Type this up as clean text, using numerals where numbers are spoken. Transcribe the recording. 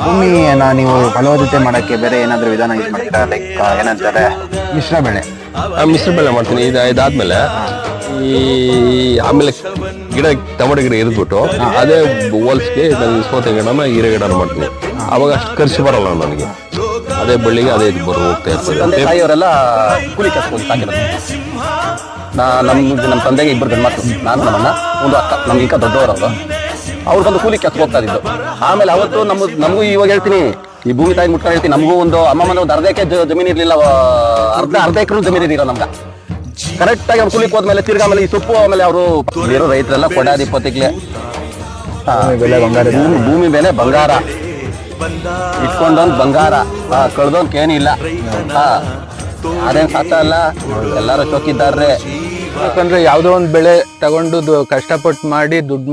ಭೂಮಿಯನ್ನ ನೀವು ಫಲವತ್ತತೆ ಮಾಡಕ್ಕೆ ಬೇರೆ ಏನಾದ್ರು ವಿಧಾನ ಯೂಸ್ ಮಾಡ್ತೀರಾ? ಲೈಕ್ ಏನಂತಾರೆ ಮಿಶ್ರ ಬೆಳೆ. ಮಿಶ್ರ ಬೆಳೆ ಮಾಡ್ತೀನಿ. ಇದಾದ್ಮೇಲೆ ಆಮೇಲೆ ಟೊಮೊಟೊ ಗಿಡ ಇರಿದ್ಬಿಟ್ಟು ಅದೇ ಹೋಲ್ಸ್ಗೆ ಸೌತೆ ಗಿಡನ ಹೀರೆ ಗಿಡನ ಮಾಡ್ತೀನಿ. ಅವಾಗ ಅಷ್ಟು ಖರ್ಚು ಬರಲ್ಲ ನನಗೆ. ಅದೇ ಬಳ್ಳಿಗೆ ಅದೇ ಹೋಗ್ತಾ ಇರ್ತದೆ. ತಾಯಿಯವರೆಲ್ಲ ಕೂಲಿ ಕೆಲಸ ಸಾಕಿರೋದು. ನಮ್ಮ ತಂದೆಗೆ 2 ಗಂಡು ಮಕ್ಕಳು, ನಾನು ನಮ್ಮಣ್ಣ, ಒಂದು ಅಕ್ಕ. ನಮ್ಗೆ ಈಗ ದೊಡ್ಡವರವರು. ಅವ್ರು ಬಂದು ಕೂಲಿ ಕೆಲಸ ಹೋಗ್ತಾ ಇದ್ದು. ಆಮೇಲೆ ಅವತ್ತು ನಮಗೂ ಇವಾಗ ಹೇಳ್ತೀನಿ, ಈ ಭೂಮಿ ತಾಯಿ ಮುಟ್ಕೊಂಡು ಹೇಳ್ತೀನಿ, ನಮಗೂ ಒಂದು ಅಮ್ಮಮ್ಮನ ಒಂದು ಅರ್ಧ ಎಕರೆ ಜಮೀನು ಇರಲಿಲ್ಲ, ಅರ್ಧ ಎಕರೆ ಜಮೀನು ಇರಲಿಲ್ಲ ನಮ್ಗೆ. ಕರೆಕ್ಟಾಗಿ ಅವ್ರು ಕೂಲಿಗೆ ಹೋದ್ಮೇಲೆ ತಿರ್ಗಿ ಆಮೇಲೆ ಈ ಸೊಪ್ಪು ಆಮೇಲೆ ಅವರು ಇರೋ ರೈತರೆಲ್ಲ ಕೊಡಾದಿ ಇಪ್ಪತ್ತಿಗ್ಲೆ ಭೂಮಿ ಬೆಲೆ ಬಂಗಾರ ಇಟ್ಕೊಂಡೊಂದು ಬಂಗಾರ, ಕಳ್ದೊಂದು ಕೇನಿಲ್ಲ. ಅದೇನು ಸಾಕ ಅಲ್ಲ, ಎಲ್ಲರೂ ಚೊಕ್ಕಿದ್ದಾರೆ. ಯಾಕಂದ್ರೆ ಯಾವುದೋ ಒಂದು ಬೆಳೆ ತಗೊಂಡು ಕಷ್ಟಪಟ್ಟು ಮಾಡಿ ದುಡ್ಡು